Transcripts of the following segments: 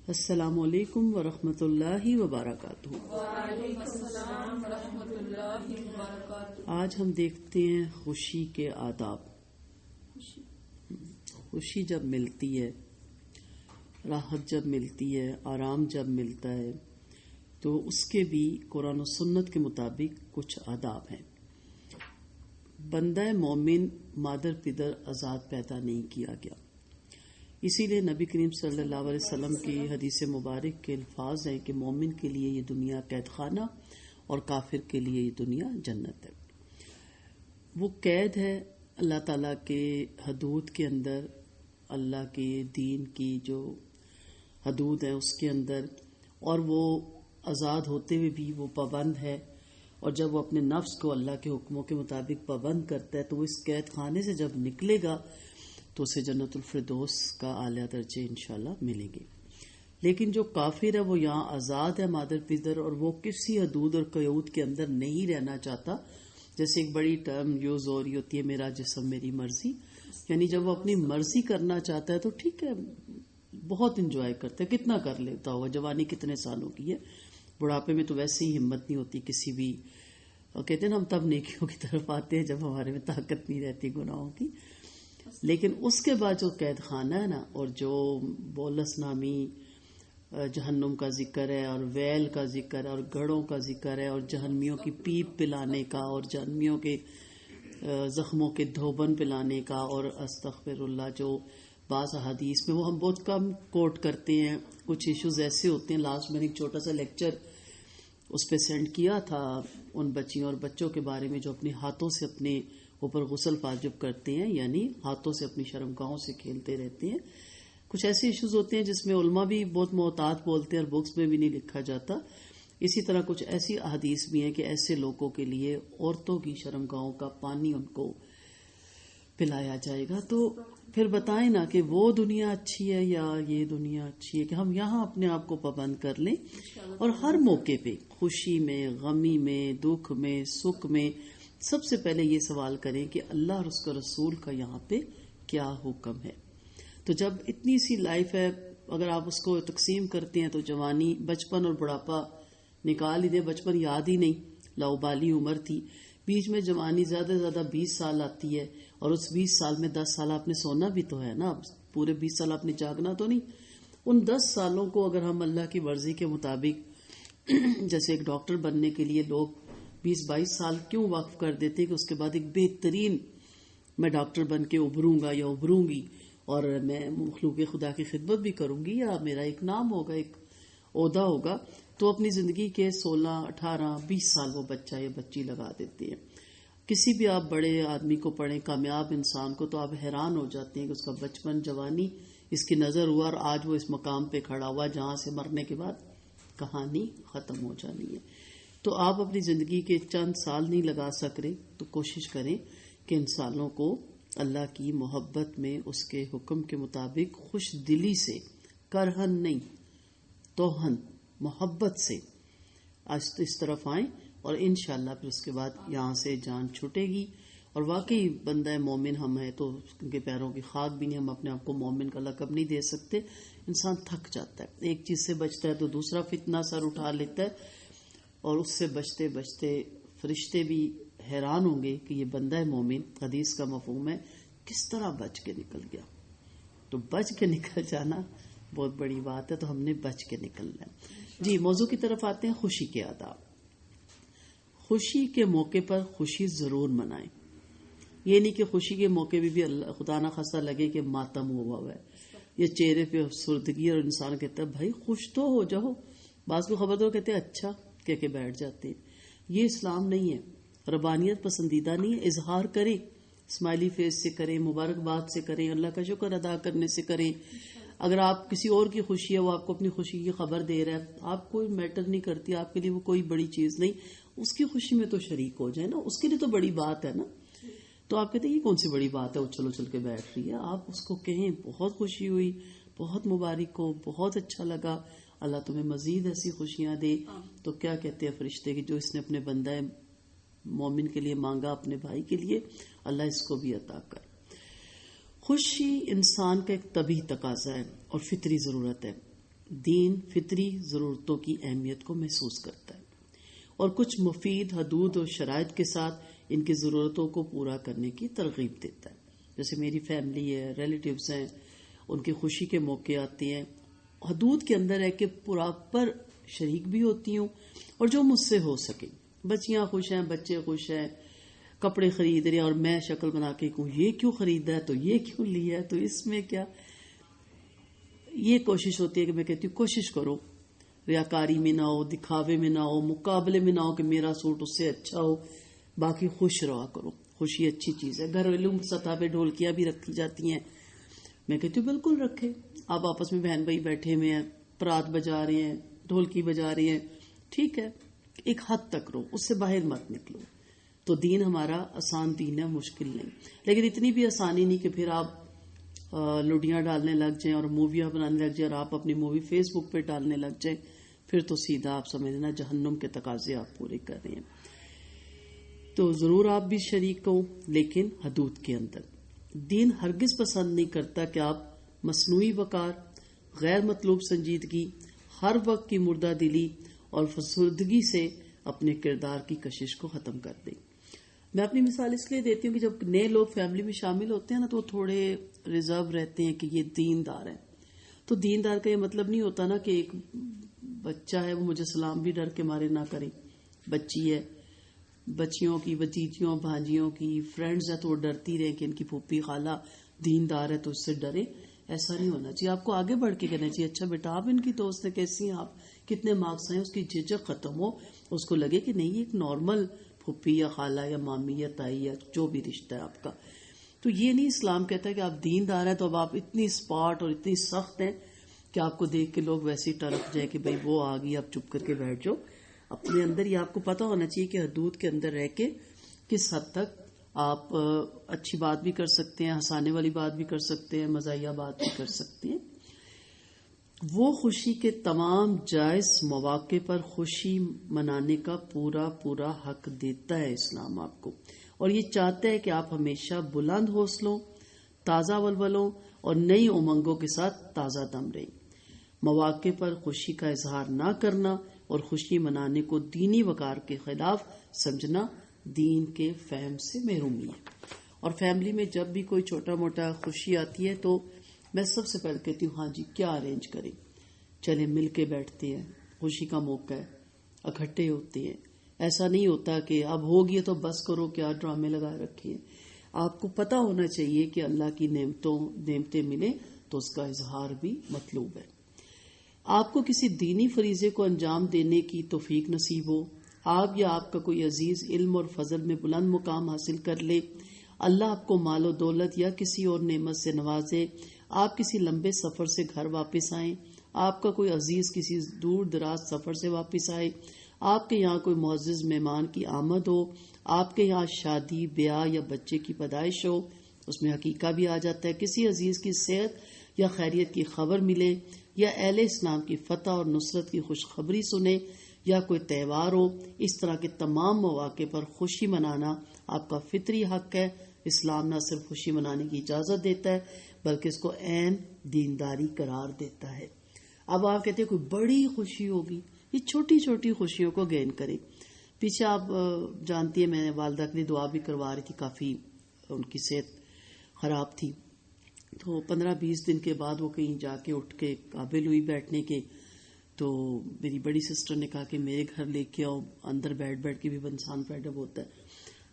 السلام علیکم ورحمۃ اللہ وبرکاتہ۔ وعلیکم السلام ورحمۃ اللہ وبرکاتہ۔ آج ہم دیکھتے ہیں خوشی کے آداب۔ خوشی جب ملتی ہے، راحت جب ملتی ہے، آرام جب ملتا ہے، تو اس کے بھی قرآن و سنت کے مطابق کچھ آداب ہیں۔ بندہ مومن مادر پدر آزاد پیدا نہیں کیا گیا، اسی لیے نبی کریم صلی اللہ علیہ وسلم کی حدیث مبارک کے الفاظ ہیں کہ مومن کے لیے یہ دنیا قید خانہ اور کافر کے لیے یہ دنیا جنت ہے۔ وہ قید ہے اللہ تعالیٰ کے حدود کے اندر، اللہ کے دین کی جو حدود ہیں اس کے اندر، اور وہ آزاد ہوتے ہوئے بھی وہ پابند ہے، اور جب وہ اپنے نفس کو اللہ کے حکموں کے مطابق پابند کرتا ہے تو وہ اس قید خانے سے جب نکلے گا تو اسے جنت الفردوس کا اعلیٰ درجے انشاءاللہ ملیں گے۔ لیکن جو کافر ہے وہ یہاں آزاد ہے مادر پدر، اور وہ کسی حدود اور قیود کے اندر نہیں رہنا چاہتا۔ جیسے ایک بڑی ٹرم یوز ہو رہی ہوتی ہے، میرا جسم میری مرضی، یعنی جب وہ اپنی مرضی کرنا چاہتا ہے تو ٹھیک ہے، بہت انجوائے کرتا ہے، کتنا کر لیتا ہوگا، جوانی کتنے سالوں کی ہے، بڑھاپے میں تو ویسے ہی ہمت نہیں ہوتی کسی بھی، اور کہتے ہیں نا ہم تب نیکیوں کی طرف آتے ہیں جب ہمارے میں طاقت نہیں رہتی گناہوں کی۔ لیکن اس کے بعد جو قید خانہ ہے نا، اور جو بولس نامی جہنم کا ذکر ہے، اور ویل کا ذکر ہے، اور گڑھوں کا ذکر ہے، اور جہنمیوں کی پیپ پلانے کا، اور جہنمیوں کے زخموں کے دھوبن پلانے کا، اور استغفر اللہ جو بعض احادیث میں وہ ہم بہت کم کوٹ کرتے ہیں، کچھ ایشوز ایسے ہوتے ہیں۔ لاسٹ میں نے ایک چھوٹا سا لیکچر اس پہ سینڈ کیا تھا ان بچیوں اور بچوں کے بارے میں جو اپنے ہاتھوں سے اپنے اوپر غسل واجب کرتے ہیں، یعنی ہاتھوں سے اپنی شرمگاہوں سے کھیلتے رہتے ہیں۔ کچھ ایسے ایشوز ہوتے ہیں جس میں علماء بھی بہت محتاط بولتے ہیں اور بکس میں بھی نہیں لکھا جاتا۔ اسی طرح کچھ ایسی احادیث بھی ہیں کہ ایسے لوگوں کے لیے عورتوں کی شرمگاہوں کا پانی ان کو پلایا جائے گا۔ تو پھر بتائیں نا کہ وہ دنیا اچھی ہے یا یہ دنیا اچھی ہے، کہ ہم یہاں اپنے آپ کو پابند کر لیں، اور ہر موقع پہ خوشی میں، غمی میں، دکھ میں، سکھ میں سب سے پہلے یہ سوال کریں کہ اللہ اور اس کا رسول کا یہاں پہ کیا حکم ہے۔ تو جب اتنی سی لائف ہے، اگر آپ اس کو تقسیم کرتے ہیں تو جوانی، بچپن اور بڑھاپا نکال ہی دیں، بچپن یاد ہی نہیں، لاؤبالی عمر تھی، بیچ میں جوانی زیادہ سے زیادہ 20 سال آتی ہے، اور اس 20 سال میں 10 سال آپ نے سونا بھی تو ہے نا، پورے 20 سال آپ نے جاگنا تو نہیں۔ ان 10 سالوں کو اگر ہم اللہ کی مرضی کے مطابق، جیسے ایک ڈاکٹر بننے کے لیے لوگ 20-22 سال کیوں وقف کر دیتے کہ اس کے بعد ایک بہترین میں ڈاکٹر بن کے ابھروں گا یا ابھروں گی، اور میں مخلوق خدا کی خدمت بھی کروں گی، یا میرا ایک نام ہوگا، ایک عہدہ ہوگا، تو اپنی زندگی کے 16، 18، 20 سال وہ بچہ یا بچی لگا دیتے ہیں۔ کسی بھی آپ بڑے آدمی کو پڑھیں، کامیاب انسان کو، تو آپ حیران ہو جاتے ہیں کہ اس کا بچپن، جوانی اس کی نظر ہوا، اور آج وہ اس مقام پہ کھڑا ہوا جہاں سے مرنے کے بعد کہانی ختم ہو جانی ہے۔ تو آپ اپنی زندگی کے چند سال نہیں لگا سک رہے تو کوشش کریں کہ ان سالوں کو اللہ کی محبت میں، اس کے حکم کے مطابق خوش دلی سے، کرہن نہیں، توہن، محبت سے اس طرف آئیں، اور انشاءاللہ پھر اس کے بعد یہاں سے جان چھوٹے گی۔ اور واقعی بندہ مومن ہم ہیں تو ان کے پیروں کی خاک بھی نہیں، ہم اپنے آپ کو مومن کا لقب نہیں دے سکتے۔ انسان تھک جاتا ہے، ایک چیز سے بچتا ہے تو دوسرا فتنہ سر اٹھا لیتا ہے، اور اس سے بچتے بچتے فرشتے بھی حیران ہوں گے کہ یہ بندہ مومن، حدیث کا مفہوم ہے، کس طرح بچ کے نکل گیا۔ تو بچ کے نکل جانا بہت بڑی بات ہے، تو ہم نے بچ کے نکلنا ہے۔ جی، موضوع کی طرف آتے ہیں، خوشی کے آداب۔ خوشی کے موقع پر خوشی ضرور منائیں۔ یہ نہیں کہ خوشی کے موقع بھی اللہ خدا نہ خواستہ لگے کہ ماتم ہوا ہے، یا چہرے پہ افسردگی، اور انسان کہتا ہے بھائی خوش تو ہو جاؤ۔ بعض کو خبر تو کہتے ہیں اچھا کہہ کے بیٹھ جاتے ہیں۔ یہ اسلام نہیں ہے، ربانیت پسندیدہ نہیں ہے۔ اظہار کریں، اسمائلی فیس سے کریں، مبارکباد سے کریں، اللہ کا شکر ادا کرنے سے کریں۔ اگر آپ کسی اور کی خوشی ہے، وہ آپ کو اپنی خوشی کی خبر دے رہا ہے، آپ کوئی میٹر نہیں کرتی، آپ کے لیے وہ کوئی بڑی چیز نہیں، اس کی خوشی میں تو شریک ہو جائے نا، اس کے لیے تو بڑی بات ہے نا۔ تو آپ کہتے ہیں یہ کون سی بڑی بات ہے اچھل اچھل کے بیٹھ رہی ہے، آپ اس کو کہیں بہت خوشی ہوئی، بہت مبارک ہو، بہت اچھا لگا، اللہ تمہیں مزید ایسی خوشیاں دے۔ تو کیا کہتے ہیں فرشتے کہ جو اس نے اپنے بندہ مومن کے لیے مانگا، اپنے بھائی کے لیے، اللہ اس کو بھی عطا کر۔ خوشی انسان کا ایک طبعی تقاضا ہے اور فطری ضرورت ہے۔ دین فطری ضرورتوں کی اہمیت کو محسوس کرتا ہے اور کچھ مفید حدود اور شرائط کے ساتھ ان کی ضرورتوں کو پورا کرنے کی ترغیب دیتا ہے. جیسے میری فیملی ہے، ریلیٹیوز ہیں، ان کی خوشی کے موقع آتے ہیں، حدود کے اندر ہے کہ پراپر شریک بھی ہوتی ہوں اور جو مجھ سے ہو سکے. بچیاں خوش ہیں، بچے خوش ہیں، کپڑے خرید رہے ہیں اور میں شکل بنا کے کہوں یہ کیوں خریدا ہے، تو یہ کیوں لیا ہے، تو اس میں کیا. یہ کوشش ہوتی ہے کہ میں کہتی ہوں کوشش کرو ریاکاری میں نہ ہو، دکھاوے میں نہ ہو، مقابلے میں نہ ہو کہ میرا سوٹ اس سے اچھا ہو، باقی خوش رہا کرو. خوشی اچھی چیز ہے. گھریلو سطح پہ ڈھولکیاں بھی رکھی جاتی ہیں، میں کہتی ہوں بالکل رکھے. آپ آپس میں بہن بھائی بیٹھے ہوئے ہیں، پرات بجا رہے ہیں، ڈھولکی بجا رہے ہیں، ٹھیک ہے، ایک حد تک رہو، اس سے باہر مت نکلو. تو دین ہمارا آسان دین ہے، مشکل نہیں. لیکن اتنی بھی آسانی نہیں کہ پھر آپ لڈیاں ڈالنے لگ جائیں اور موویاں بنانے لگ جائیں اور آپ اپنی مووی فیس بک پہ ڈالنے لگ جائیں. پھر تو سیدھا آپ سمجھ لینا جہنم کے تقاضے آپ پورے کر رہے ہیں. تو ضرور آپ بھی شریک ہوں، لیکن حدود کے اندر. دین ہرگز پسند نہیں کرتا کہ آپ مصنوعی وقار، غیر مطلوب سنجیدگی، ہر وقت کی مردہ دلی اور فسردگی سے اپنے کردار کی کشش کو ختم کر دیں. میں اپنی مثال اس لیے دیتی ہوں کہ جب نئے لوگ فیملی میں شامل ہوتے ہیں نا تو وہ تھوڑے ریزرو رہتے ہیں کہ یہ دیندار ہیں. تو دیندار کا یہ مطلب نہیں ہوتا نا کہ ایک بچہ ہے وہ مجھے سلام بھی ڈر کے مارے نہ کرے، بچی ہے، بچیوں کی، بھتیجیوں، بھانجیوں کی فرینڈز ہے تو وہ ڈرتی رہے کہ ان کی پھوپھی خالہ دیندار ہے تو اس سے ڈرے. ایسا نہیں ہونا چاہیے. آپ کو آگے بڑھ کے کہنا چاہیے اچھا بیٹا آپ ان کی دوست ہیں، کیسی ہیں آپ، کتنے مارکس ہیں. اس کی جھجک ختم ہو، اس کو لگے کہ نہیں یہ ایک نارمل پھوپھی یا خالہ یا مامی یا تائی یا جو بھی رشتہ ہے آپ کا. تو یہ نہیں اسلام کہتا ہے کہ آپ دیندار ہیں تو اب آپ اتنی اسپاٹ اور اتنی سخت ہیں کہ آپ کو دیکھ کے لوگ ویسے ہی ٹرک جائیں کہ بھئی وہ آ گئی، آپ چپ کر کے بیٹھ جاؤ. اپنے اندر یہ آپ کو پتا ہونا چاہیے کہ حدود کے اندر رہ کے کس حد تک آپ اچھی بات بھی کر سکتے ہیں، ہنسانے والی بات بھی کر سکتے ہیں، مزاحیہ بات بھی کر سکتے ہیں. وہ خوشی کے تمام جائز مواقع پر خوشی منانے کا پورا پورا حق دیتا ہے اسلام آپ کو، اور یہ چاہتا ہے کہ آپ ہمیشہ بلند حوصلوں، تازہ ولولوں اور نئی امنگوں کے ساتھ تازہ دم رہیں. مواقع پر خوشی کا اظہار نہ کرنا اور خوشی منانے کو دینی وقار کے خلاف سمجھنا دین کے فہم سے محرومی ہے. اور فیملی میں جب بھی کوئی چھوٹا موٹا خوشی آتی ہے تو میں سب سے پہلے کہتی ہوں ہاں جی کیا ارینج کریں، چلیں مل کے بیٹھتے ہیں، خوشی کا موقع ہے، اکٹھے ہوتے ہیں. ایسا نہیں ہوتا کہ اب ہو گیا تو بس کرو، کیا ڈرامے لگائے رکھے ہیں. آپ کو پتا ہونا چاہیے کہ اللہ کی نعمتیں ملیں تو اس کا اظہار بھی مطلوب ہے. آپ کو کسی دینی فریضے کو انجام دینے کی توفیق نصیب ہو، آپ یا آپ کا کوئی عزیز علم اور فضل میں بلند مقام حاصل کر لے، اللہ آپ کو مال و دولت یا کسی اور نعمت سے نوازے، آپ کسی لمبے سفر سے گھر واپس آئیں، آپ کا کوئی عزیز کسی دور دراز سفر سے واپس آئے، آپ کے یہاں کوئی معزز مہمان کی آمد ہو، آپ کے یہاں شادی بیاہ یا بچے کی پیدائش ہو، اس میں حقیقہ بھی آ جاتا ہے، کسی عزیز کی صحت یا خیریت کی خبر ملے، یا اہل اسلام کی فتح اور نصرت کی خوشخبری سنے، یا کوئی تہوار ہو. اس طرح کے تمام مواقع پر خوشی منانا آپ کا فطری حق ہے. اسلام نہ صرف خوشی منانے کی اجازت دیتا ہے بلکہ اس کو عین دینداری قرار دیتا ہے. اب آپ کہتے ہیں کوئی بڑی خوشی ہوگی، یہ چھوٹی چھوٹی خوشیوں کو گین کریں. پیچھے آپ جانتی ہیں میں والدہ کے لیے دعا بھی کروا رہی تھی، کافی ان کی صحت خراب تھی، تو 15-20 دن کے بعد وہ کہیں جا کے اٹھ کے قابل ہوئی بیٹھنے کے. تو میری بڑی سسٹر نے کہا کہ میرے گھر لے کے آؤ، اندر بیٹھ کے بھی انسان فیڈ اپ ہوتا ہے.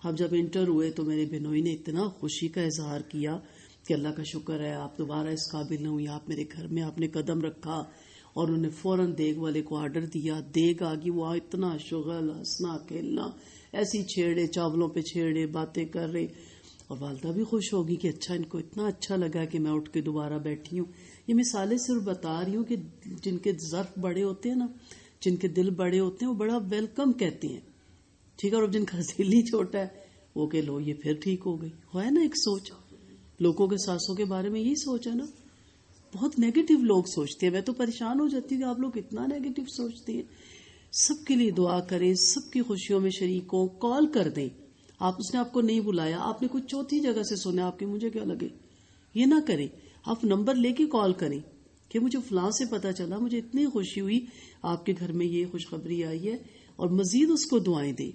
اب جب انٹر ہوئے تو میرے بہنوئی نے اتنا خوشی کا اظہار کیا کہ اللہ کا شکر ہے آپ دوبارہ اس قابل نہ ہوئی، آپ میرے گھر میں آپ نے قدم رکھا. اور انہوں نے فوراً دیگ والے کو آرڈر دیا، دیگ آ گئی، وہ اتنا شغل، ہنسنا کھیلنا، ایسی چھیڑے چاولوں پہ چھیڑے، باتیں کر رہے. اور والدہ بھی خوش ہوگی کہ اچھا ان کو اتنا اچھا لگا کہ میں اٹھ کے دوبارہ بیٹھی ہوں. یہ مثالیں صرف بتا رہی ہوں کہ جن کے ظرف بڑے ہوتے ہیں نا، جن کے دل بڑے ہوتے ہیں وہ بڑا ویلکم کہتے ہیں، ٹھیک ہے. اور جن کا دل ہی چھوٹا ہے وہ کہ لو یہ پھر ٹھیک ہو گئی. ہے نا ایک سوچ لوگوں کے ساسوں کے بارے میں، یہی سوچ ہے نا. بہت نیگیٹو لوگ سوچتے ہیں. میں تو پریشان ہو جاتی ہوں کہ آپ لوگ اتنا نیگیٹو سوچتے ہیں. سب کے لیے دعا کریں، سب کی خوشیوں میں شریک ہوں، کال کر دیں. اس نے آپ کو نہیں بلایا، آپ نے کوئی چوتھی جگہ سے سنا، آپ کے مجھے کیا لگے، یہ نہ کریں. آپ نمبر لے کے کال کریں کہ مجھے فلاں سے پتا چلا, مجھے اتنی خوشی ہوئی, آپ کے گھر میں یہ خوشخبری آئی ہے, اور مزید اس کو دعائیں دے.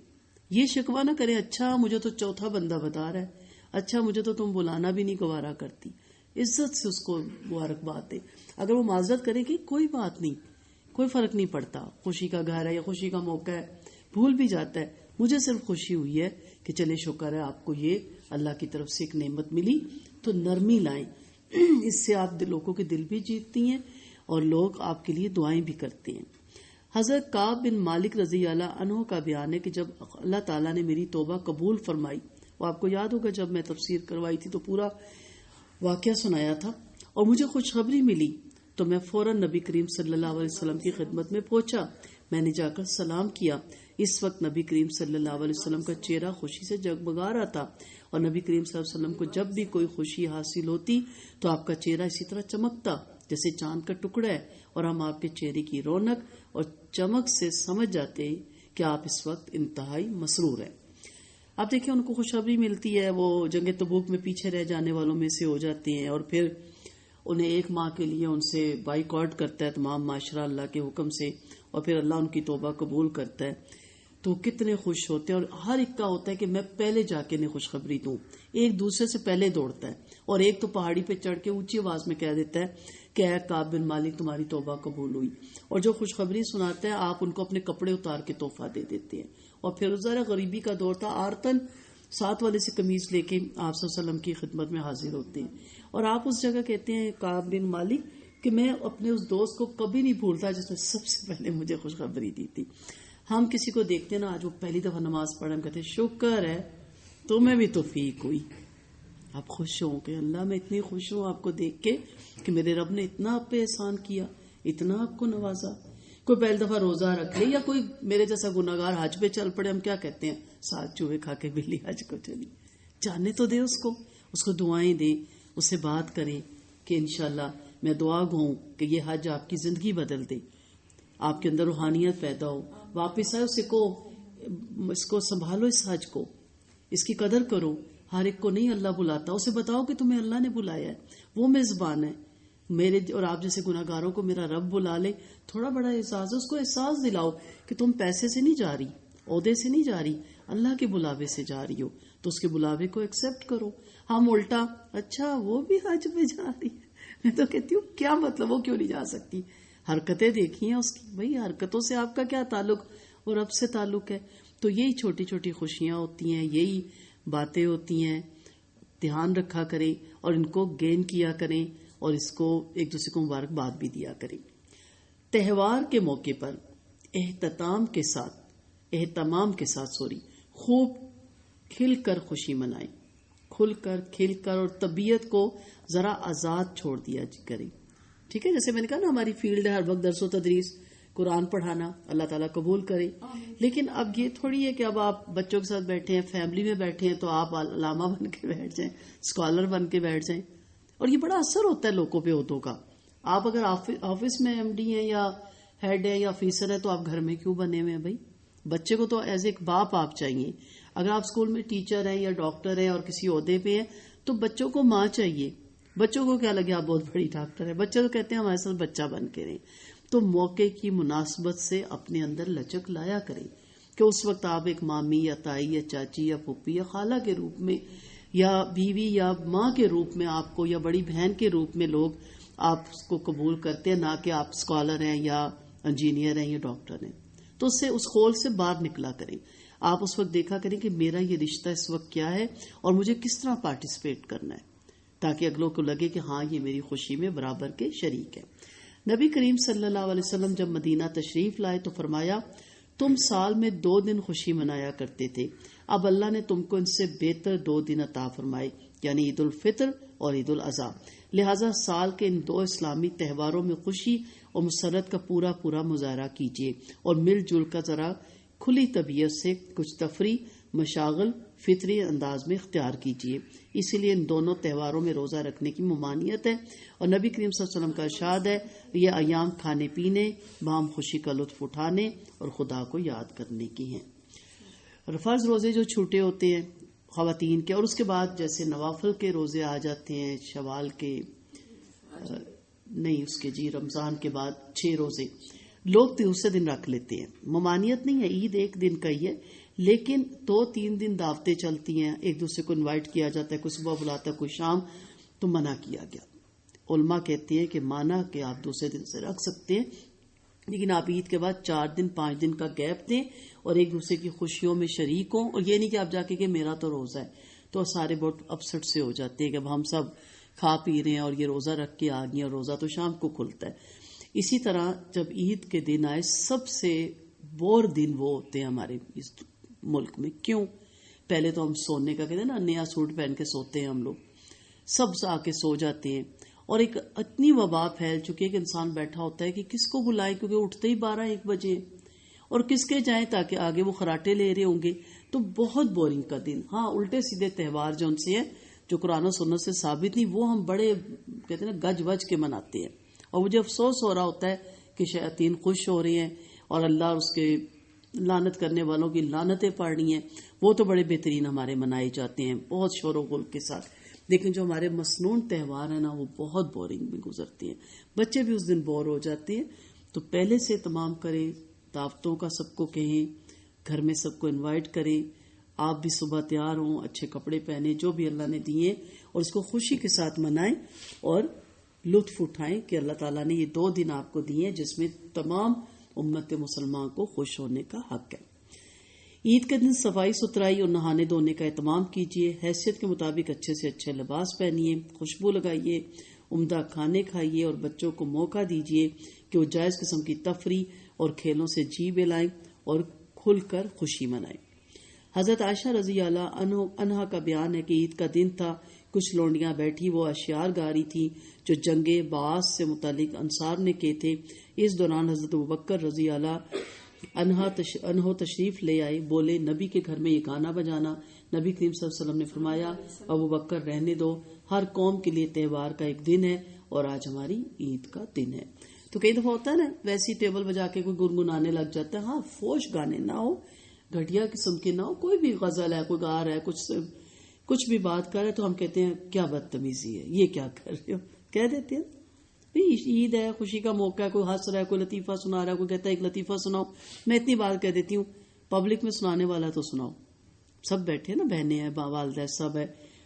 یہ شکوہ نہ کرے اچھا مجھے تو چوتھا بندہ بتا رہا ہے, اچھا مجھے تو تم بلانا بھی نہیں گوارا کرتی. عزت سے اس کو مبارکباد دے. اگر وہ معذرت کرے گی کوئی بات نہیں, کوئی فرق نہیں پڑتا, خوشی کا گھر ہے یا خوشی کا موقع ہے, بھول بھی جاتا ہے. مجھے صرف خوشی ہوئی ہے کہ چلے شکر ہے آپ کو یہ اللہ کی طرف سے ایک نعمت ملی, تو نرمی لائیں, اس سے آپ لوگوں کے دل بھی جیتتی ہیں اور لوگ آپ کے لیے دعائیں بھی کرتے ہیں. حضرت کعب بن مالک رضی اللہ عنہ کا بیان ہے کہ جب اللہ تعالیٰ نے میری توبہ قبول فرمائی, وہ آپ کو یاد ہوگا جب میں تفسیر کروائی تھی تو پورا واقعہ سنایا تھا, اور مجھے خوشخبری ملی تو میں فوراً نبی کریم صلی اللہ علیہ وسلم کی خدمت میں پہنچا. میں نے جا کر سلام کیا. اس وقت نبی کریم صلی اللہ علیہ وسلم کا چہرہ خوشی سے جگمگا رہا تھا, اور نبی کریم صلی اللہ علیہ وسلم کو جب بھی کوئی خوشی حاصل ہوتی تو آپ کا چہرہ اسی طرح چمکتا جیسے چاند کا ٹکڑا ہے, اور ہم آپ کے چہرے کی رونق اور چمک سے سمجھ جاتے ہیں کہ آپ اس وقت انتہائی مسرور ہیں. آپ دیکھیں ان کو خوشخبری ملتی ہے, وہ جنگ تبوک میں پیچھے رہ جانے والوں میں سے ہو جاتے ہیں, اور پھر انہیں 1 ماہ کے لیے ان سے بائیکاٹ کرتا ہے تمام معاشرہ اللہ کے حکم سے, اور پھر اللہ ان کی توبہ قبول کرتا ہے. تو کتنے خوش ہوتے ہیں, اور ہر ایک کا ہوتا ہے کہ میں پہلے جا کے انہیں خوشخبری دوں. ایک دوسرے سے پہلے دوڑتا ہے, اور ایک تو پہاڑی پہ چڑھ کے اونچی آواز میں کہہ دیتا ہے کہ اے کعب بن مالک تمہاری توبہ قبول ہوئی, اور جو خوشخبری سناتا ہے آپ ان کو اپنے کپڑے اتار کے تحفہ دے دیتے ہیں. اور پھر ذرا غریبی کا دور تھا, آرتن 7 والے سے قمیض لے کے آپ صلی اللہ علیہ وسلم کی خدمت میں حاضر ہوتے ہیں, اور آپ اس جگہ کہتے ہیں کعب بن مالک کہ میں اپنے اس دوست کو کبھی نہیں بھولتا جس نے سب سے پہلے مجھے خوشخبری دی تھی. ہم کسی کو دیکھتے ہیں نا, آج وہ پہلی دفعہ نماز پڑھا, ہم کہتے ہیں شکر ہے تمہیں بھی توفیق ہوئی. آپ خوش ہوں کہ اللہ میں اتنی خوش ہوں آپ کو دیکھ کے کہ میرے رب نے اتنا آپ پہ احسان کیا, اتنا آپ کو نوازا. کوئی پہلی دفعہ روزہ رکھ لے, یا کوئی میرے جیسا گناہگار حج پہ چل پڑے, ہم کیا کہتے ہیں 7 چوہے کھا کے بلی حج کو چلی. جاننے تو دے اس کو دعائیں دیں, اس سے بات کریں کہ انشاءاللہ میں دعا گوں کہ یہ حج آپ کی زندگی بدل دے, آپ کے اندر روحانیت پیدا ہو, واپس آئے, اس کو سنبھالو, اس حج کو, اس کی قدر کرو. ہر ایک کو نہیں اللہ بلاتا, اسے بتاؤ کہ تمہیں اللہ نے بلایا ہے, وہ میزبان ہے. میرے اور آپ جیسے گناہگاروں کو میرا رب بلا لے, تھوڑا بڑا احساس, اس کو احساس دلاؤ کہ تم پیسے سے نہیں جا رہی, عہدے سے نہیں جا رہی, اللہ کے بلاوے سے جا رہی ہو, تو اس کے بلاوے کو ایکسپٹ کرو. ہم الٹا اچھا وہ بھی حج پہ جا رہی ہے, میں تو کہتی ہوں کیا مطلب, وہ کیوں نہیں جا سکتی؟ حرکتیں دیکھی ہیں اس کی, بھئی حرکتوں سے آپ کا کیا تعلق, اور رب سے تعلق ہے. تو یہی چھوٹی چھوٹی خوشیاں ہوتی ہیں, یہی باتیں ہوتی ہیں, دھیان رکھا کریں اور ان کو گین کیا کریں, اور اس کو ایک دوسرے کو مبارکباد بھی دیا کریں. تہوار کے موقع پر اہتمام کے ساتھ خوب کھل کر خوشی منائیں, کھل کر اور طبیعت کو ذرا آزاد چھوڑ دیا کریں. ٹھیک ہے, جیسے میں نے کہا نا ہماری فیلڈ ہے ہر وقت درس و تدریس, قرآن پڑھانا, اللہ تعالیٰ قبول کرے. لیکن اب یہ تھوڑی ہے کہ اب آپ بچوں کے ساتھ بیٹھے ہیں, فیملی میں بیٹھے ہیں, تو آپ علامہ بن کے بیٹھ جائیں, اسکالر بن کے بیٹھ جائیں. اور یہ بڑا اثر ہوتا ہے لوگوں پہ عہدوں کا. آپ اگر آفس میں ایم ڈی ہیں یا ہیڈ ہے یا آفیسر ہے تو آپ گھر میں کیوں بنے ہوئے ہیں بھائی؟ بچے کو تو ایز ایک باپ آپ چاہیے. اگر آپ اسکول میں ٹیچر ہیں یا ڈاکٹر ہیں اور کسی عہدے پہ ہیں تو بچوں کو ماں چاہیے. بچوں کو کیا لگے آپ بہت بڑی ڈاکٹر ہے, بچے تو کہتے ہیں ہمارے ساتھ بچہ بن کے رہیں. تو موقع کی مناسبت سے اپنے اندر لچک لایا کریں کہ اس وقت آپ ایک مامی یا تائی یا چاچی یا پھوپھی یا خالہ کے روپ میں یا بیوی یا ماں کے روپ میں آپ کو, یا بڑی بہن کے روپ میں لوگ آپ کو قبول کرتے ہیں, نہ کہ آپ اسکالر ہیں یا انجینئر ہیں یا ڈاکٹر ہیں. تو اس سے اس خول سے باہر نکلا کریں. آپ اس وقت دیکھا کریں کہ میرا یہ رشتہ اس وقت کیا ہے اور مجھے کس طرح پارٹیسپیٹ کرنا ہے, تاکہ اگلوں کو لگے کہ ہاں یہ میری خوشی میں برابر کے شریک ہے. نبی کریم صلی اللہ علیہ وسلم جب مدینہ تشریف لائے تو فرمایا تم سال میں 2 دن خوشی منایا کرتے تھے, اب اللہ نے تم کو ان سے بہتر 2 دن عطا فرمائے, یعنی عید الفطر اور عید الاضحیٰ. لہٰذا سال کے ان 2 اسلامی تہواروں میں خوشی اور مسرت کا پورا مظاہرہ کیجیے, اور مل جل کر ذرا کھلی طبیعت سے کچھ تفریح مشاغل فطری انداز میں اختیار کیجیے. اسی لیے ان دونوں تہواروں میں روزہ رکھنے کی ممانعت ہے, اور نبی کریم صلی اللہ علیہ وسلم کا ارشاد ہے یہ ایام کھانے پینے, باہم خوشی کا لطف اٹھانے اور خدا کو یاد کرنے کی ہیں. فرض روزے جو چھوٹے ہوتے ہیں خواتین کے, اور اس کے بعد جیسے نوافل کے روزے آ جاتے ہیں, شوال کے نہیں اس کے جی رمضان کے بعد 6 روزے لوگ دوسرے دن رکھ لیتے ہیں. ممانعت نہیں ہے, عید ایک دن کا ہی ہے, لیکن 2-3 دن دعوتیں چلتی ہیں, ایک دوسرے کو انوائٹ کیا جاتا ہے, کوئی صبح بلاتا ہے کوئی شام, تو منع کیا گیا. علماء کہتے ہیں کہ مانا کہ آپ دوسرے دن سے رکھ سکتے ہیں, لیکن آپ عید کے بعد 4 دن 5 دن کا گیپ دیں اور ایک دوسرے کی خوشیوں میں شریک ہوں. اور یہ نہیں کہ آپ جا کے کہ میرا تو روزہ ہے, تو سارے بہت اپسٹ سے ہو جاتے ہیں کہ اب ہم سب کھا پی رہے ہیں اور یہ روزہ رکھ کے آ گئے, اور روزہ تو شام کو کھلتا ہے. اسی طرح جب عید کے دن آئے, سب سے بور دن وہ ہوتے ہیں ہمارے اس ملک میں. کیوں؟ پہلے تو ہم سونے کا کہتے ہیں نا, نیا سوٹ پہن کے سوتے ہیں ہم لوگ, سب آ کے سو جاتے ہیں, اور ایک اتنی وبا پھیل چکی ہے کہ انسان بیٹھا ہوتا ہے کہ کس کو بلائے, کیونکہ اٹھتے ہی 12-1 بجے, اور کس کے جائیں تاکہ آگے وہ خراٹے لے رہے ہوں گے. تو بہت بورنگ کا دن. ہاں الٹے سیدھے تہوار جو ان سے ہیں جو قرآن و سنت سے ثابت نہیں, وہ ہم بڑے کہتے ہیں نا گج وج کے مناتے ہیں, اور مجھے افسوس ہو رہا ہوتا ہے کہ شیاطین خوش ہو رہے ہیں اور اللہ اور اس کے لعنت کرنے والوں کی لعنتیں پڑ رہی ہیں. وہ تو بڑے بہترین ہمارے منائے جاتے ہیں بہت شور و غل کے ساتھ, لیکن جو ہمارے مسنون تہوار ہیں نا وہ بہت بورنگ میں گزرتے ہیں. بچے بھی اس دن بور ہو جاتے ہیں. تو پہلے سے تمام کریں, دعوتوں کا سب کو کہیں, گھر میں سب کو انوائٹ کریں, آپ بھی صبح تیار ہوں, اچھے کپڑے پہنے جو بھی اللہ نے دیے, اور اس کو خوشی کے ساتھ منائیں اور لطف اٹھائیں کہ اللہ تعالیٰ نے یہ 2 دن آپ کو دیے جس میں تمام امت مسلمان کو خوش ہونے کا حق ہے. عید کے دن صفائی ستھرائی اور نہانے دھونے کا اہتمام کیجیے. حیثیت کے مطابق اچھے سے اچھے لباس پہنیے, خوشبو لگائیے, عمدہ کھانے کھائیے, اور بچوں کو موقع دیجیے کہ وہ جائز قسم کی تفریح اور کھیلوں سے جی بہلائیں اور کھل کر خوشی منائیں. حضرت عائشہ رضی اللہ عنہا کا بیان ہے کہ عید کا دن تھا, کچھ لونڈیاں بیٹھی وہ اشعار گا رہی تھی جو جنگ بعث سے متعلق انصار نے کیے تھے. اس دوران حضرت ابوبکر رضی اللہ عنہ تشریف لے آئے. بولے نبی کے گھر میں یہ گانا بجانا. نبی کریم صلی اللہ علیہ وسلم نے فرمایا ابوبکر رہنے دو, ہر قوم کے لیے تہوار کا ایک دن ہے اور آج ہماری عید کا دن ہے. تو کئی دفعہ ہوتا ہے نا ویسی ٹیبل بجا کے کوئی گنگنانے لگ جاتا ہے. ہاں فوش گانے نہ ہو, گھٹیا قسم کے نہ ہو, کوئی بھی غزل ہے, کوئی گا رہا ہے, کچھ بھی بات کر رہے تو ہم کہتے ہیں کیا بدتمیزی ہے, یہ کیا کر رہے ہو, کہہ دیتے ہیں. عید ہے, خوشی کا موقع ہے, کوئی ہنس رہا ہے, کوئی لطیفہ سنا رہا ہے, کوئی کہتا ہے ایک لطیفہ سناؤ. میں اتنی بات کہہ دیتی ہوں, پبلک میں سنانے والا تو سناؤ, سب بیٹھے نا, بہنیں ہیں, والدہ سب ہے,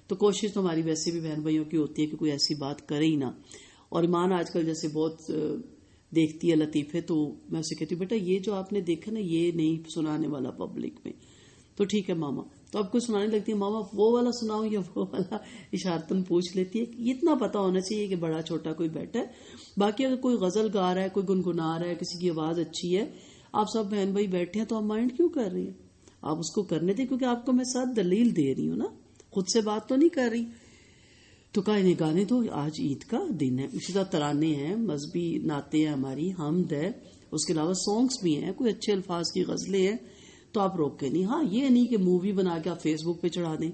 تو کوشش تو ہماری ویسے بھی بہن بھائیوں کی ہوتی ہے کہ کوئی ایسی بات کرے ہی نہ. اور ایمان آج کل جیسے بہت دیکھتی ہے لطیفے, تو میں اسے کہتی ہوں بیٹا یہ جو آپ نے دیکھا نا یہ نہیں سنانے والا پبلک میں. تو ٹھیک ہے ماما, تو اب کوئی سنانے لگتی ہے ماما وہ والا سناؤ یا وہ والا, اشارتن پوچھ لیتی ہے. اتنا پتا ہونا چاہیے کہ بڑا چھوٹا کوئی بیٹھا ہے. باقی اگر کوئی غزل گا رہا ہے, کوئی گنگنا رہا ہے, کسی کی آواز اچھی ہے, آپ سب بہن بھائی بیٹھے ہیں, تو آپ مائنڈ کیوں کر رہی ہیں؟ آپ اس کو کرنے دیں, کیونکہ آپ کو میں ساتھ دلیل دے رہی ہوں نا, خود سے بات تو نہیں کر رہی. تو کہا انہیں گانے تو آج عید کا دن ہے. اسی طرح ترانے ہیں, مذہبی نعتیں ہیں, ہماری حمد ہے, اس کے علاوہ سانگس بھی ہیں, کوئی اچھے الفاظ کی غزلیں ہیں, تو آپ روک کے نہیں. ہاں یہ نہیں کہ مووی بنا کے آپ فیس بک پہ چڑھا دیں,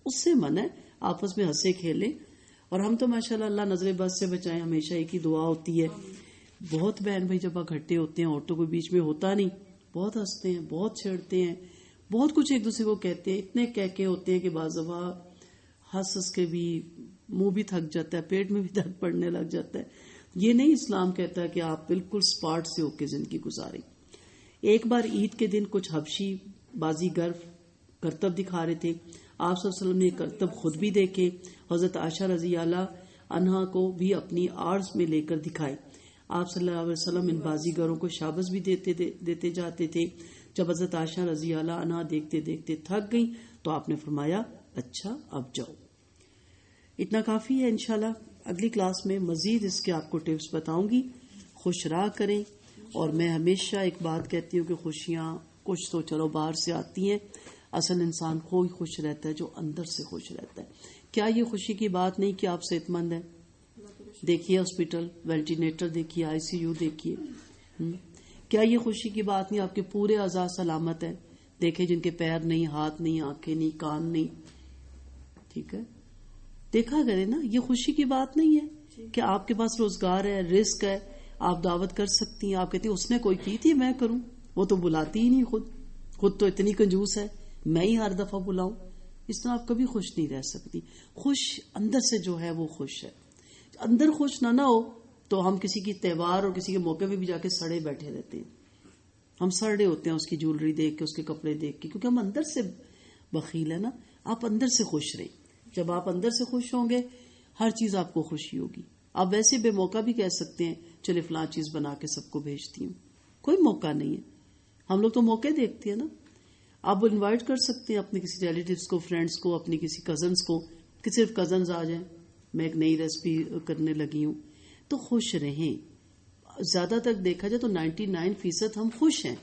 اس سے من ہے. آپس میں ہنسے کھیلیں, اور ہم تو ماشاءاللہ اللہ نظر بد سے بچائیں, ہمیشہ ایک ہی دعا ہوتی ہے. بہت بہن بھائی جب اکٹھے ہوتے ہیں, عورتوں کو بیچ میں ہوتا نہیں, بہت ہنستے ہیں, بہت چھیڑتے ہیں, بہت کچھ ایک دوسرے کو کہتے ہیں, اتنے کہہ کے ہوتے ہیں کہ بعض دفعہ ہنس کے بھی منہ بھی تھک جاتا ہے, پیٹ میں بھی درد پڑنے لگ جاتا ہے. یہ نہیں اسلام کہتا کہ آپ بالکل سپاٹ سے ہو کے زندگی گزاریں. ایک بار عید کے دن کچھ حبشی بازیگر کرتب دکھا رہے تھے. آپ صلی اللہ علیہ وسلم نے یہ کرتب خود بھی دیکھے, حضرت عائشہ رضی اللہ عنہا کو بھی اپنی آرز میں لے کر دکھائے. آپ صلی اللہ علیہ وسلم ان بازیگروں کو شاباش بھی دیتے جاتے تھے. جب حضرت عائشہ رضی اللہ عنہا دیکھتے دیکھتے تھک گئیں تو آپ نے فرمایا اچھا اب جاؤ. اتنا کافی ہے. انشاءاللہ اگلی کلاس میں مزید اس کے آپ کو ٹپس بتاؤں گی. خوش رہا کریں. اور میں ہمیشہ ایک بات کہتی ہوں کہ خوشیاں کچھ تو چلو باہر سے آتی ہیں, اصل انسان کوئی خوش رہتا ہے جو اندر سے خوش رہتا ہے. کیا یہ خوشی کی بات نہیں کہ آپ صحت مند ہیں؟ دیکھیے ہاسپٹل, وینٹیلیٹر دیکھیے, ICU دیکھیے. کیا یہ خوشی کی بات نہیں آپ کے پورے اعضاء سلامت ہیں؟ دیکھیں جن کے پیر نہیں, ہاتھ نہیں, آنکھیں نہیں, کان نہیں. ٹھیک ہے, دیکھا کرے نا. یہ خوشی کی بات نہیں ہے کہ آپ کے پاس روزگار ہے, رزق ہے, آپ دعوت کر سکتی ہیں. آپ کہتی ہیں اس نے کوئی کی تھی میں کروں, وہ تو بلاتی ہی نہیں, خود تو اتنی کنجوس ہے, میں ہی ہر دفعہ بلاؤں. اس طرح آپ کبھی خوش نہیں رہ سکتی. خوش اندر سے جو ہے وہ خوش ہے. اندر خوش نہ ہو تو ہم کسی کی تہوار اور کسی کے موقع پہ بھی جا کے سڑے بیٹھے رہتے ہیں. ہم سڑے ہوتے ہیں اس کی جولری دیکھ کے, اس کے کپڑے دیکھ کے, کیونکہ ہم اندر سے بخیل ہے نا. آپ اندر سے خوش رہیں. جب آپ اندر سے خوش ہوں گے ہر چیز آپ کو خوشی ہوگی. آپ ویسے بے موقع بھی کہہ سکتے ہیں چلے فلاں چیز بنا کے سب کو بھیجتی ہوں, کوئی موقع نہیں ہے. ہم لوگ تو موقع دیکھتے ہیں نا. آپ انوائٹ کر سکتے ہیں اپنے کسی ریلیٹیوز کو, فرینڈس کو, اپنی کسی کزنس کو, کہ صرف کزنز آ جائیں, میں ایک نئی ریسپی کرنے لگی ہوں. تو خوش رہیں. زیادہ تر دیکھا جائے تو 99% ہم خوش ہیں.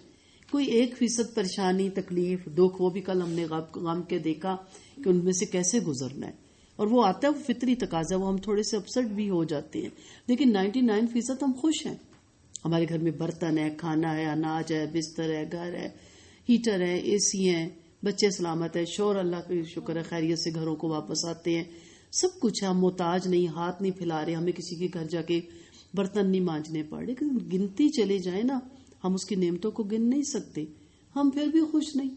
کوئی 1% پریشانی, تکلیف, دکھ, وہ بھی کل ہم نے غم کے دیکھا کہ ان میں سے کیسے گزرنا ہے, اور وہ آتا ہے, وہ فطری تقاضا, وہ ہم تھوڑے سے اپسٹ بھی ہو جاتے ہیں, لیکن 99% ہم خوش ہیں. ہمارے گھر میں برتن ہے, کھانا ہے, اناج ہے, بستر ہے, گھر ہے, ہیٹر ہے, اے سی ہیں, بچے سلامت ہے, شوہر اللہ کا شکر ہے خیریت سے گھروں کو واپس آتے ہیں, سب کچھ ہے. ہم محتاج نہیں, ہاتھ نہیں پھیلا رہے, ہمیں کسی کے گھر جا کے برتن نہیں مانجنے پڑ رہے. گنتی چلے جائیں نا, ہم اس کی نعمتوں کو گن نہیں سکتے. ہم پھر بھی خوش نہیں.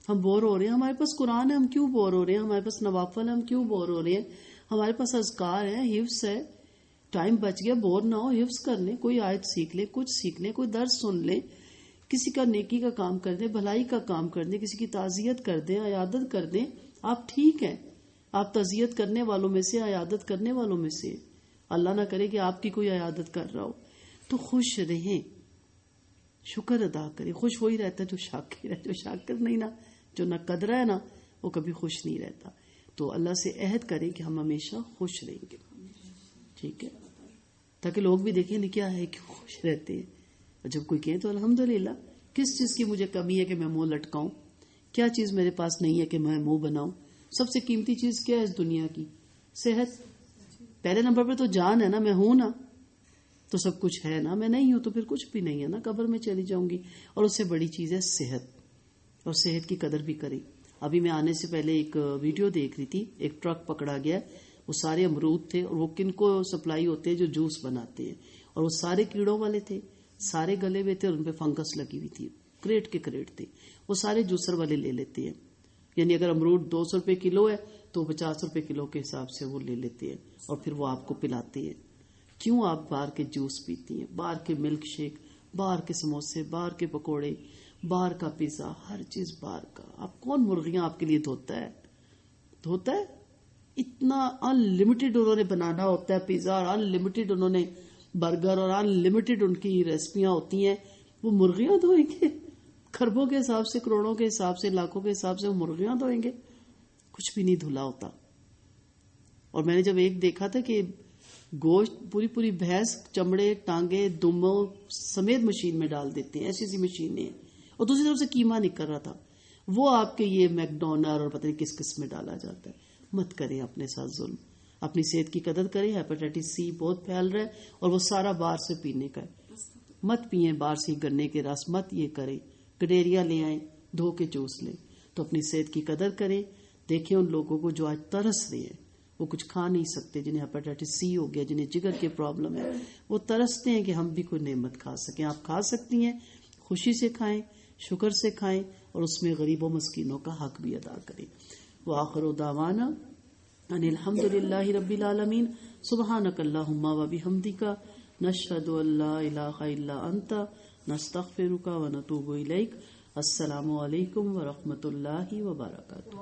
ہم بور ہو رہے ہیں, ہمارے پاس قرآن ہے, ہم کیوں بور ہو رہے ہیں؟ ہمارے پاس نوافل ہے, ہم کیوں بور ہو رہے ہیں؟ ہمارے پاس اذکار ہے, حفظ ہے, ٹائم بچ گیا, بور نہ ہو, حفظ کر لیں, کوئی آیت سیکھ لیں, کچھ سیکھ لیں, کوئی درس سن لیں, کسی کا نیکی کا کام کر دیں, بھلائی کا کام کر دیں, کسی کی تعزیت کر دیں, عیادت کر دیں. آپ ٹھیک ہیں, آپ تعزیت کرنے والوں میں سے, عیادت کرنے والوں میں سے. اللہ نہ کرے کہ آپ کی کوئی عیادت کر رہا ہو. تو خوش رہیں, شکر ادا کریں. خوش وہی رہتا ہے جو شاکر ہے. جو شاکر نہیں نا, جو نہ قدر ہے نا, وہ کبھی خوش نہیں رہتا. تو اللہ سے عہد کریں کہ ہم ہمیشہ خوش رہیں گے, ٹھیک ہے, تاکہ لوگ بھی دیکھیں کیا ہے, کیوں خوش رہتے ہیں. اور جب کوئی کہے تو الحمدللہ, کس چیز کی مجھے کمی ہے کہ میں منہ لٹکاؤں, کیا چیز میرے پاس نہیں ہے کہ میں منہ بناؤں. سب سے قیمتی چیز کیا ہے اس دنیا کی؟ صحت. پہلے نمبر پہ تو جان ہے نا, میں ہوں نا تو سب کچھ ہے نا, میں نہیں ہوں تو پھر کچھ بھی نہیں ہے نا, قبر میں چلی جاؤں گی. اور اس سے بڑی چیز ہے صحت, اور صحت کی قدر بھی کریں. ابھی میں آنے سے پہلے ایک ویڈیو دیکھ رہی تھی, ایک ٹرک پکڑا گیا, وہ سارے امرود تھے, اور وہ کن کو سپلائی ہوتے ہیں؟ جو جوس بناتے ہیں, اور وہ سارے کیڑوں والے تھے, سارے گلے ہوئے تھے, اور ان پہ فنگس لگی ہوئی تھی, کریٹ کے کریٹ تھے. وہ سارے جوسر والے لے لیتے ہیں, یعنی اگر امرود 200 روپے کلو ہے تو 50 روپے کلو کے حساب سے وہ لے لیتے ہیں, اور پھر وہ آپ کو پلاتے ہیں. کیوں آپ باہر کے جوس پیتی ہیں, باہر کے ملک شیک, باہر کے سموسے, باہر کے پکوڑے, باہر کا پیزا, ہر چیز باہر کا. آپ کون مرغیاں آپ کے لیے دھوتا ہے؟ اتنا ان لمیٹڈ انہوں نے بنانا ہوتا ہے پیزا, اور ان لمیٹڈ انہوں نے برگر, اور ان لمیٹڈ ان کی ریسپیاں ہوتی ہیں. وہ مرغیاں دھوئیں گے؟ خربوں کے حساب سے, کروڑوں کے حساب سے, لاکھوں کے حساب سے وہ مرغیاں دھوئیں گے؟ کچھ بھی نہیں دھلا ہوتا. اور میں نے جب ایک دیکھا تھا کہ گوشت پوری بھینس, چمڑے, ٹانگیں, دموں سمیت مشین میں ڈال دیتے ہیں, ایسی مشینیں ہیں, اور دوسری طرف سے قیمہ نکل رہا تھا, وہ آپ کے یہ میکڈونر اور پتہ نہیں کس کس میں ڈالا جاتا ہے. مت کریں اپنے ساتھ ظلم, اپنی صحت کی قدر کریں. ہیپیٹائٹس سی بہت پھیل رہا ہے, اور وہ سارا باہر سے پینے کا ہے. مت پیئیں باہر سے گنے کے رس, مت یہ کریں. گڈیریا لے آئیں, دھو کے چوس لیں. تو اپنی صحت کی قدر کریں. دیکھیں ان لوگوں کو جو آج ترس رہے ہیں, وہ کچھ کھا نہیں سکتے, جنہیں ہیپیٹائٹس سی ہو گیا, جنہیں جگر کی پرابلم ہے, وہ ترستے ہیں کہ ہم بھی کوئی نعمت کھا سکیں. آپ کھا سکتی ہیں, خوشی سے کھائیں, شکر سے کھائیں, اور اس میں غریبوں مسکینوں کا حق بھی ادا کریں. وآخر دعوانا ان الحمدللہ رب العالمین. سبحانک اللہم و بحمدک, نشہد ان لا الہ الا انت, نستغفرک و نتوب الیک. السلام علیکم ورحمۃ اللہ وبرکاتہ.